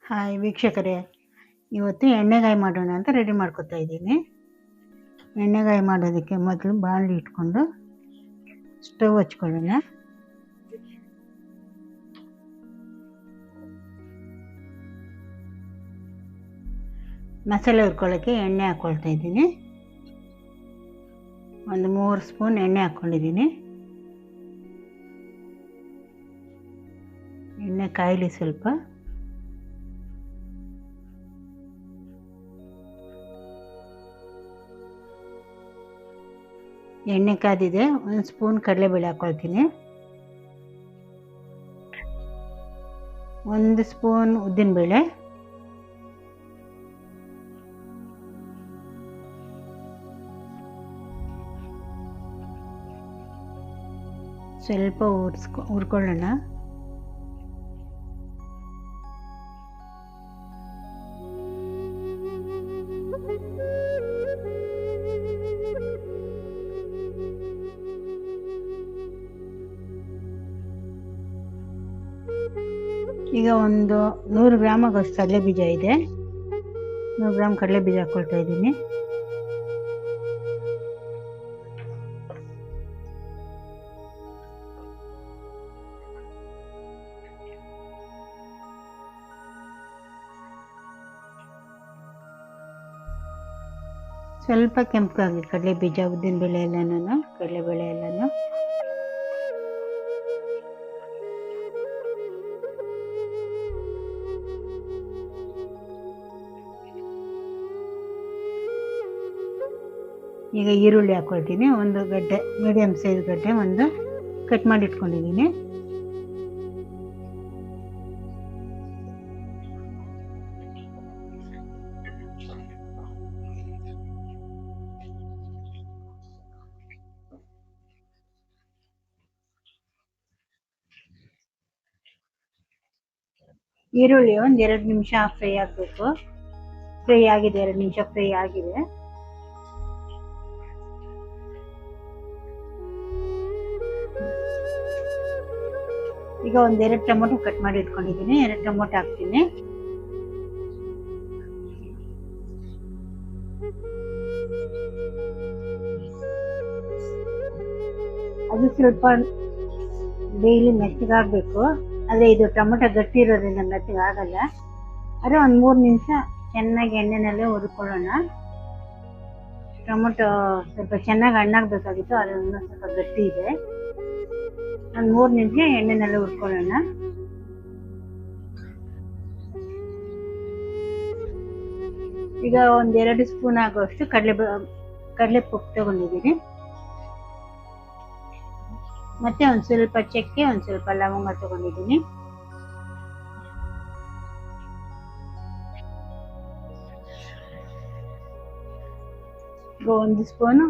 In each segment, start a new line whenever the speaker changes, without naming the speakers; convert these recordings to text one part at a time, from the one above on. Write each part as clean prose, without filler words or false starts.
Hi ವೀಕ್ಷಕರೇ, ಇವತ್ತು ಎಣ್ಣೆಗಾಯಿ ಮಾಡೋಣ ಅಂತ ರೆಡಿ ಮಾಡ್ಕೊತಾ ಇದ್ದೀನಿ. ಎಣ್ಣೆಗಾಯಿ ಮಾಡೋದಕ್ಕೆ ಮೊದಲು ಬಾಣಲಿ ಇಟ್ಕೊಂಡು ಸ್ಟವ್ ಹಚ್ಕೊಳ್ಳೋಣ. ಮಸಾಲೆ ಹುರ್ಕೊಳ್ಳೋಕ್ಕೆ ಎಣ್ಣೆ ಹಾಕ್ಕೊಳ್ತಾ ಇದ್ದೀನಿ. ಒಂದು 3 ಸ್ಪೂನ್ ಎಣ್ಣೆ ಹಾಕ್ಕೊಂಡಿದ್ದೀನಿ. ಎಣ್ಣೆ ಕಾಯಿಲಿ ಸ್ವಲ್ಪ. ಎಣ್ಣೆ ಕಾದಿದೆ. 1 ಸ್ಪೂನ್ ಕಡಲೆಬೇಳೆ ಹಾಕ್ಕೊಳ್ತೀನಿ. 1 ಸ್ಪೂನ್ ಉದ್ದಿನಬೇಳೆ, ಸ್ವಲ್ಪ ಹುರ್ಕೊಳ್ಳೋಣ. ಈಗ ಒಂದು 100 ಗ್ರಾಮ್ ಆಗೋಷ್ಟು ಕಡಲೆ ಬೀಜ ಇದೆ. 100 ಗ್ರಾಮ್ ಕಡಲೆ ಬೀಜ ಹಾಕ್ಕೊಳ್ತಾ ಇದ್ದೀನಿ. ಸ್ವಲ್ಪ ಕೆಂಪಗಾಗಲಿ ಕಡಲೆ ಬೀಜ, ಉದ್ದಿನಬೇಳೆ ಎಲ್ಲನೂ, ಕಡಲೆಬೇಳೆ ಎಲ್ಲನೂ. ಈಗ ಈರುಳ್ಳಿ ಹಾಕ್ಕೊಳ್ತೀನಿ. 1 ಗಡ್ಡೆ, ಮೀಡಿಯಮ್ ಸೈಜ್ ಗಡ್ಡೆ ಒಂದು ಕಟ್ ಮಾಡಿ ಇಟ್ಕೊಂಡಿದ್ದೀನಿ. ಈರುಳ್ಳಿ 1 2 ನಿಮಿಷ ಫ್ರೈ ಆಗಬೇಕು. ಫ್ರೈ ಆಗಿದೆ, 2 ನಿಮಿಷ ಫ್ರೈ ಆಗಿದೆ. ಈಗ 1 2 ಟೊಮೊಟೊ ಕಟ್ ಮಾಡಿ ಇಟ್ಕೊಂಡಿದ್ದೀನಿ. 2 ಟೊಮೊಟೊ ಹಾಕ್ತೀನಿ. ಅದು ಸ್ವಲ್ಪ ಡೈಲಿ ಮೆತ್ತಗಾಗಬೇಕು. ಆದರೆ ಇದು ಟೊಮೊಟೊ ಗಟ್ಟಿ ಇರೋದ್ರಿಂದ ಮೆತ್ತಗಾಗಲ್ಲ. ಆದರೆ 1 3 ನಿಮಿಷ ಚೆನ್ನಾಗಿ ಎಣ್ಣೆನಲ್ಲೇ ಹುರ್ಕೊಳ್ಳೋಣ. ಟೊಮೊಟೊ ಸ್ವಲ್ಪ ಚೆನ್ನಾಗಿ ಹಣ್ಣಾಗಬೇಕಾಗಿತ್ತು, ಆದರೆ ಇನ್ನೂ ಸ್ವಲ್ಪ ಗಟ್ಟಿ ಇದೆ. 1 3 ನಿಮಿಷ ಎಣ್ಣೆನಲ್ಲೇ ಹುರ್ಕೊಳ್ಳೋಣ. ಈಗ 1 2 ಸ್ಪೂನ್ ಆಗುವಷ್ಟು ಕಡಲೆ ಪುಟ್ಟು ತಗೊಂಡಿದ್ದೀನಿ. ಮತ್ತೆ ಒಂದು ಸ್ವಲ್ಪ ಚಕ್ಕೆ, ಒಂದು ಸ್ವಲ್ಪ ಲವಂಗ ತಗೊಂಡಿದ್ದೀನಿ. ಈಗ 1 ಸ್ಪೂನು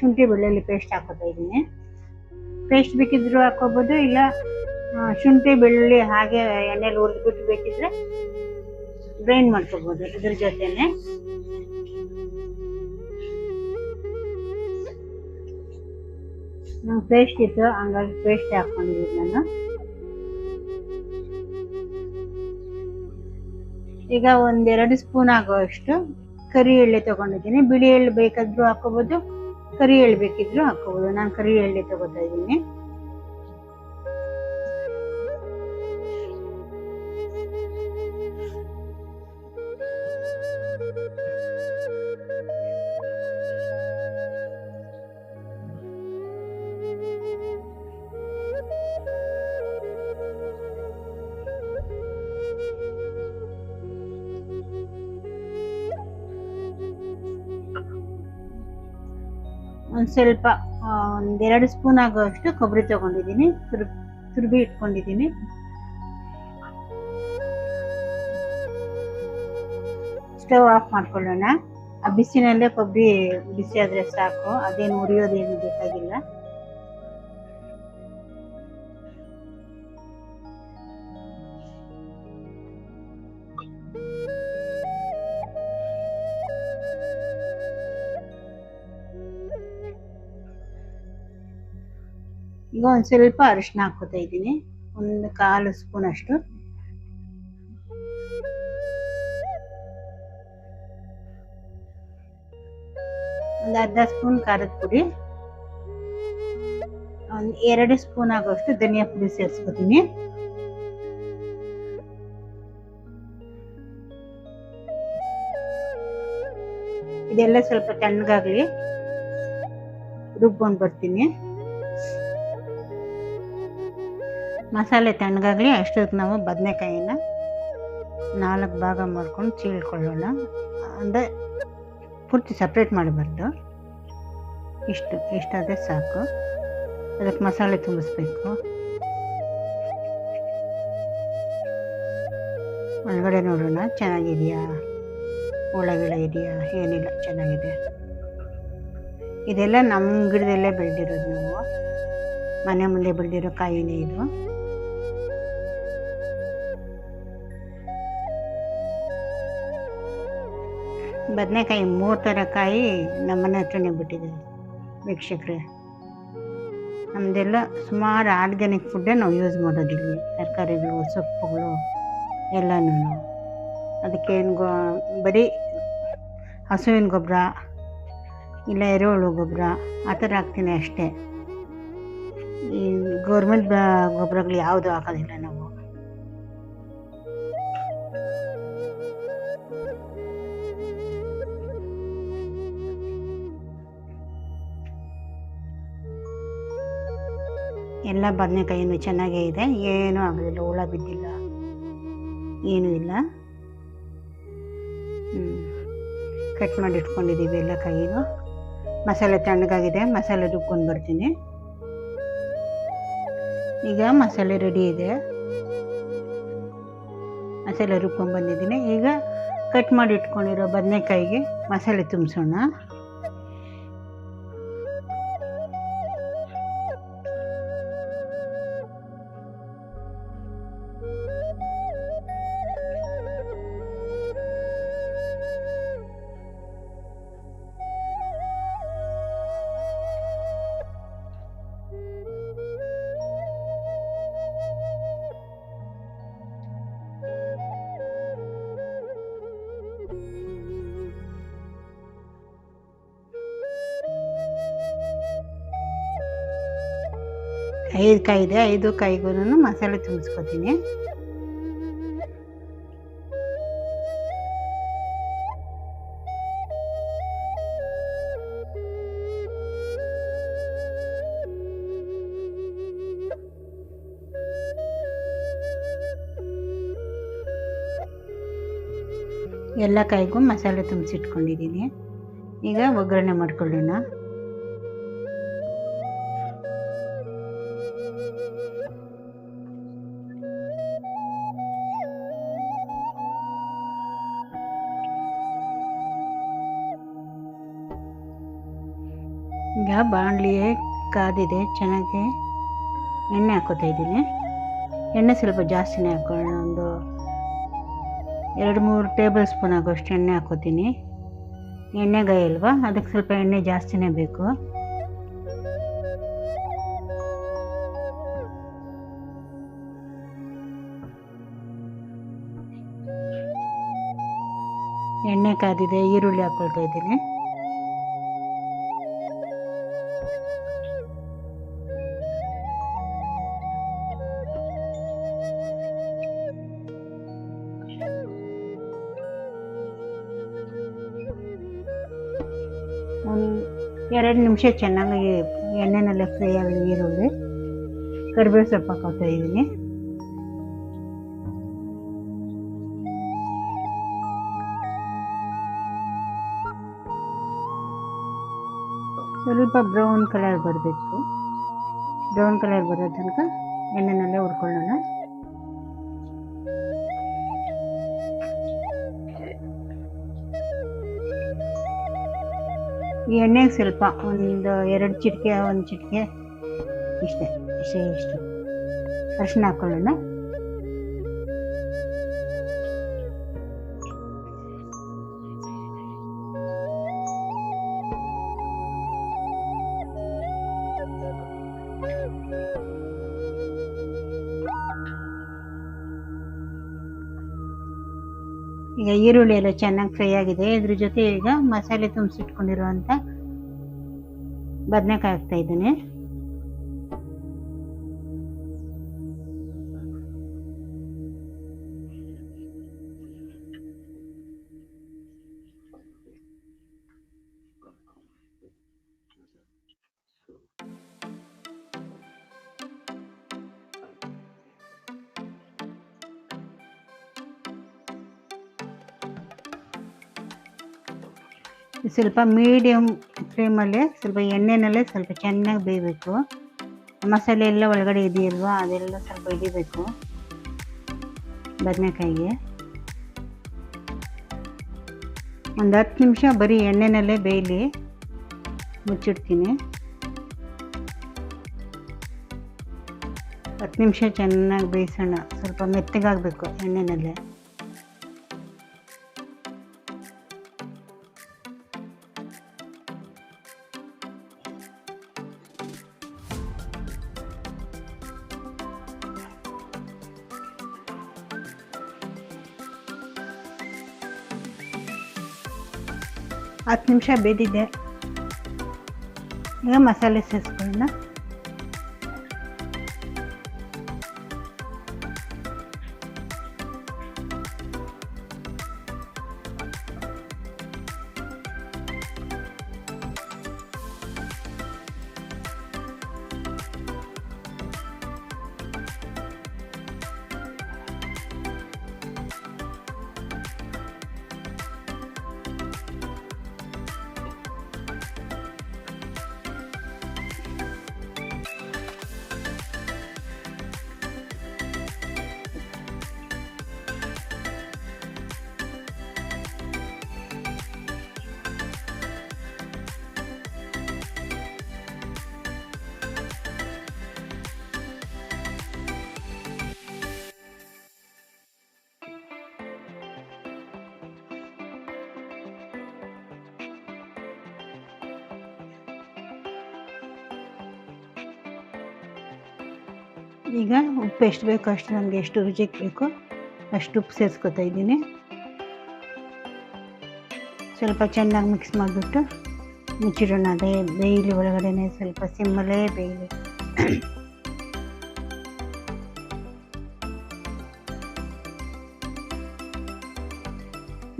ಶುಂಠಿ ಬೆಳ್ಳುಳ್ಳಿ ಪೇಸ್ಟ್ ಹಾಕೋತಾ ಇದ್ದೀನಿ. ಪೇಸ್ಟ್ ಬೇಕಿದ್ರು ಹಾಕೋಬೋದು, ಇಲ್ಲ ಶುಂಠಿ ಬೆಳ್ಳುಳ್ಳಿ ಹಾಗೆ ಎಣ್ಣೆಲಿ ಹುರಿದ್ಬಿಟ್ಟು ಬೇಕಿದ್ರೆ ಗ್ರೈಂಡ್ ಮಾಡ್ಕೋಬೋದು ಇದ್ರ ಜೊತೆನೆ. ಪೇಸ್ಟ್ ಇತ್ತು, ಹಂಗಾಗಿ ಪೇಸ್ಟ್ ಹಾಕೊಂಡಿದ್ದೀನಿ ನಾನು. ಈಗ 1 2 ಸ್ಪೂನ್ ಆಗುವಷ್ಟು ಕರಿ ಎಳ್ಳೆ ತಗೊಂಡಿದ್ದೀನಿ. ಬಿಳಿ ಎಳ್ಳು ಬೇಕಾದ್ರೂ ಹಾಕೋಬೋದು, ಕರಿ ಎಳ್ಳು ಬೇಕಿದ್ರು ಹಾಕೋಬೋದು. ನಾನು ಕರಿ ಎಳ್ಳೆ ತಗೋತಾ ಇದ್ದೀನಿ. ಒಂದು ಸ್ವಲ್ಪ 1 2 ಸ್ಪೂನ್ ಆಗುವಷ್ಟು ಕೊಬ್ಬರಿ ತಗೊಂಡಿದ್ದೀನಿ. ತುರ್ಬಿ ಇಟ್ಕೊಂಡಿದ್ದೀನಿ. ಸ್ಟವ್ ಆಫ್ ಮಾಡ್ಕೊಳ್ಳೋಣ. ಆ ಬಿಸಿನಲ್ಲೇ ಕೊಬ್ಬರಿ ಬಿಸಿ ಆದರೆ ಸಾಕು, ಅದೇನು ಉರಿಯೋದೇನು ಬೇಕಾಗಿಲ್ಲ. ಈಗ ಒಂದು ಸ್ವಲ್ಪ ಅರಿಶಿನ ಹಾಕೋತಾ ಇದ್ದೀನಿ, ಒಂದು 1/4 ಸ್ಪೂನ್ ಅಷ್ಟು. ಒಂದು ಅರ್ಧ ಸ್ಪೂನ್ ಖಾರದ ಪುಡಿ, ಒಂದು 2 ಸ್ಪೂನ್ ಆಗೋಷ್ಟು ಧನಿಯಾ ಪುಡಿ ಸೇರಿಸ್ಕೊತೀನಿ. ಇದೆಲ್ಲ ಸ್ವಲ್ಪ ತಣ್ಣಗಾಗ್ಲಿ, ರುಬ್ಕೊಂಡು ಬರ್ತೀನಿ. ಮಸಾಲೆ ತಣ್ಣಗಾಗ್ಲಿ ಅಷ್ಟೊತ್ತಿಗೆ ನಾವು ಬದನೆಕಾಯಿನ 4 ಭಾಗ ಮಾಡ್ಕೊಂಡು ಚೀಳ್ಕೊಳ್ಳೋಣ. ಅಂದರೆ ಪೂರ್ತಿ ಸಪ್ರೇಟ್ ಮಾಡಬಾರ್ದು, ಇಷ್ಟಾದರೆ ಸಾಕು. ಅದಕ್ಕೆ ಮಸಾಲೆ ತುಂಬಿಸ್ಬೇಕು. ಒಳಗಡೆ ನೋಡೋಣ ಚೆನ್ನಾಗಿದೆಯಾ, ಒಳಗಡೆ ಇದೆಯಾ, ಏನಿಲ್ಲ, ಚೆನ್ನಾಗಿದೆ. ಇದೆಲ್ಲ ನಮ್ಮ ಗಿಡದಲ್ಲೇ ಬೆಳೆದಿರೋದು, ನಾವು ಮನೆ ಮುಂದೆ ಬೆಳೆದಿರೋ ಕಾಯಿನೇ ಇದು. ಬದನೆಕಾಯಿ 3 ಥರ ಕಾಯಿ ನಮ್ಮನೆ ಹತ್ರನೇ ಬಿಟ್ಟಿದೆ ವೀಕ್ಷಕರೇ. ನಮ್ಮದೆಲ್ಲ ಸುಮಾರು ಆರ್ಗ್ಯಾನಿಕ್ ಫುಡ್ಡೇ ನಾವು ಯೂಸ್ ಮಾಡೋದಿಲ್ಲ, ತರಕಾರಿಗಳು, ಸೊಪ್ಪುಗಳು ಎಲ್ಲನೂ. ಅದಕ್ಕೇನು ಬರೀ ಹಸುವಿನ ಗೊಬ್ಬರ ಇಲ್ಲ ಎರೆಹುಳು ಗೊಬ್ಬರ ಆ ಥರ ಹಾಕ್ತೀನಿ ಅಷ್ಟೇ. ಈ ಗೌರ್ಮೆಂಟ್ ಗೊಬ್ಬರಗಳು ಯಾವುದು ಹಾಕೋದಿಲ್ಲ ನಾವು. ಎಲ್ಲ ಬದನೆಕಾಯಿನೂ ಚೆನ್ನಾಗೇ ಇದೆ, ಏನೂ ಆಗೋದಿಲ್ಲ, ಹುಳ ಬಿದ್ದಿಲ್ಲ, ಏನೂ ಇಲ್ಲ. ಕಟ್ ಮಾಡಿ ಇಟ್ಕೊಂಡಿದ್ದೀವಿ ಎಲ್ಲ ಕಾಯಿನೂ. ಮಸಾಲೆ ತಣ್ಣಗಾಗಿದೆ, ಮಸಾಲೆ ರುಬ್ಕೊಂಡು ಬರ್ತೀನಿ. ಈಗ ಮಸಾಲೆ ರೆಡಿ ಇದೆ, ಮಸಾಲೆ ರುಬ್ಕೊಂಡು ಬಂದಿದ್ದೀನಿ. ಈಗ ಕಟ್ ಮಾಡಿ ಇಟ್ಕೊಂಡಿರೋ ಬದನೆಕಾಯಿಗೆ ಮಸಾಲೆ ತುಂಬಿಸೋಣ. ಐದು ಕಾಯಿ ಇದೆ, 5 ಕಾಯಿಗೂ ಮಸಾಲೆ ತುಂಬಿಸ್ಕೊತೀನಿ. ಎಲ್ಲ ಕಾಯಿಗೂ ಮಸಾಲೆ ತುಂಬಿಸಿಟ್ಕೊಂಡಿದ್ದೀನಿ. ಈಗ ಒಗ್ಗರಣೆ ಮಾಡ್ಕೊಳ್ಳೋಣ. ಈಗ ಬಾಣಲಿಯೇ ಕಾದಿದೆ, ಚೆನ್ನಾಗಿ ಎಣ್ಣೆ ಹಾಕೋತಾ ಇದ್ದೀನಿ. ಎಣ್ಣೆ ಸ್ವಲ್ಪ ಜಾಸ್ತಿನೇ ಹಾಕೋಣ, ಒಂದು 2-3 ಟೇಬಲ್ ಸ್ಪೂನ್ ಆಗೋಷ್ಟು ಎಣ್ಣೆ ಹಾಕೋತೀನಿ. ಎಣ್ಣೆಗಾಯಿ ಅಲ್ವಾ, ಅದಕ್ಕೆ ಸ್ವಲ್ಪ ಎಣ್ಣೆ ಜಾಸ್ತಿನೇ ಬೇಕು. ಎಣ್ಣೆ ಕಾದಿದೆ, ಈರುಳ್ಳಿ ಹಾಕ್ಕೊಳ್ತಾ ಇದ್ದೀನಿ. ಒಂದು 2 ನಿಮಿಷ ಚೆನ್ನಾಗಿ ಎಣ್ಣೆನಲ್ಲೇ ಫ್ರೈ ಆಗಲಿ ಈರುಳ್ಳಿ. ಕರಿಬೇವು ಸೊಪ್ಪು ಹಾಕೋತಾ ಇದ್ದೀನಿ. ಸ್ವಲ್ಪ ಬ್ರೌನ್ ಕಲರ್ ಬರಬೇಕು. ಬ್ರೌನ್ ಕಲರ್ ಬರೋ ತನಕ ಎಣ್ಣೆನಲ್ಲೇ ಹುರ್ಕೊಳ್ಳೋಣ. ಈ ಎಣ್ಣೆಗೆ ಸ್ವಲ್ಪ ಒಂದು 2 ಚಿಟಿಕೆ, 1 ಚಿಟಿಕೆ ಇಷ್ಟು ಅರಿಶಿನ ಹಾಕೊಳ್ಳೋಣ. ಈಗ ಈರುಳ್ಳಿ ಎಲ್ಲ ಚೆನ್ನಾಗಿ ಫ್ರೈ ಆಗಿದೆ. ಇದ್ರ ಜೊತೆ ಈಗ ಮಸಾಲೆ ತುಂಬಿಸಿಟ್ಕೊಂಡಿರುವಂಥ ಬದನೆಕಾಯಿ ಹಾಕ್ತಾ ಇದ್ದೀನಿ. ಸ್ವಲ್ಪ ಮೀಡಿಯಮ್ ಫ್ಲೇಮಲ್ಲೇ ಸ್ವಲ್ಪ ಎಣ್ಣೆನಲ್ಲೇ ಸ್ವಲ್ಪ ಚೆನ್ನಾಗಿ ಬೇಯಬೇಕು. ಮಸಾಲೆ ಎಲ್ಲ ಒಳಗಡೆ ಇದೆಯಲ್ವಾ, ಅದೆಲ್ಲ ಸ್ವಲ್ಪ ಹಿಡಿಬೇಕು ಬದನೆಕಾಯಿಗೆ. ಒಂದು 10 ನಿಮಿಷ ಬರೀ ಎಣ್ಣೆನಲ್ಲೇ ಬೇಯಲಿ, ಮುಚ್ಚಿಡ್ತೀನಿ. 10 ನಿಮಿಷ ಚೆನ್ನಾಗಿ ಬೇಯಿಸೋಣ. ಸ್ವಲ್ಪ ಮೆತ್ತಗಾಗಬೇಕು ಎಣ್ಣೆನಲ್ಲೇ. ಹತ್ತು ನಿಮಿಷ ಬೇದಿದೆ. ಈಗ ಮಸಾಲೆ ಸೇರಿಸ್ಕೊಳ್ಳೋಣ. ಈಗ ಉಪ್ಪು ಎಷ್ಟು ಬೇಕೋ ಅಷ್ಟು, ನಮಗೆ ಎಷ್ಟು ರುಚಿಗೆ ಬೇಕೋ ಅಷ್ಟು ಉಪ್ಪು ಸೇರಿಸ್ಕೊತಾ ಇದ್ದೀನಿ. ಸ್ವಲ್ಪ ಚೆನ್ನಾಗಿ ಮಿಕ್ಸ್ ಮಾಡಿಬಿಟ್ಟು ಮುಚ್ಚಿಡೋಣ. ಅದೇ ಬೇಯಲಿ ಒಳಗಡೆನೆ, ಸ್ವಲ್ಪ ಸಿಮ್ಮಲ್ಲೇ ಬೇಯಲಿ.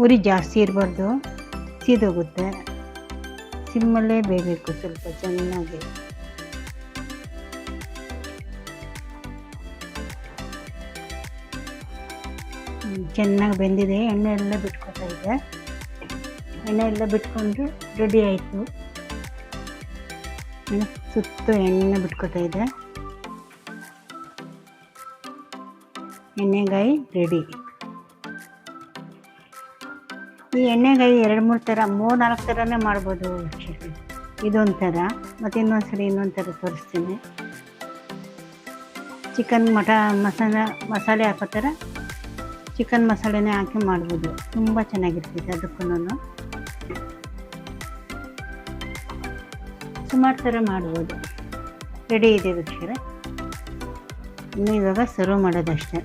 ಉರಿ ಜಾಸ್ತಿ ಇರಬಾರ್ದು, ಸೀದೋಗುತ್ತೆ. ಸಿಮ್ಮಲ್ಲೇ ಬೇಯಬೇಕು ಸ್ವಲ್ಪ ಚೆನ್ನಾಗಿ. ಚೆನ್ನಾಗಿ ಬೆಂದಿದೆ. ಎಣ್ಣೆ ಎಲ್ಲ ಬಿಟ್ಕೊತಾ ಇದೆ. ಎಣ್ಣೆ ಎಲ್ಲ ಬಿಟ್ಕೊಂಡು ರೆಡಿ ಆಯಿತು. ಸುತ್ತು ಎಣ್ಣೆ ಬಿಟ್ಕೊತಾ ಇದೆ. ಎಣ್ಣೆಗಾಯಿ ರೆಡಿ. ಈ ಎಣ್ಣೆಗಾಯಿ 2-3 ಥರ, 3-4 ಥರನೇ ಮಾಡ್ಬೋದು. ಇದೊಂಥರ, ಮತ್ತು ಇನ್ನೊಂದ್ಸರಿ ಇನ್ನೊಂದು ಥರ ತೋರಿಸ್ತೀನಿ. ಚಿಕನ್ ಮಸಾಲೆ ಹಾಕೋ ಥರ ಚಿಕನ್ ಮಸಾಲೆನೇ ಹಾಕಿ ಮಾಡ್ಬೋದು. ತುಂಬ ಚೆನ್ನಾಗಿರ್ತೈತೆ. ಅದಕ್ಕೂ ಸುಮಾರು ಥರ ಮಾಡ್ಬೋದು. ರೆಡಿ ಇದೆ ವೀಕ್ಷಕರೇ. ಇನ್ನು ಇವಾಗ ಸರ್ವ್ ಮಾಡೋದಷ್ಟೇ.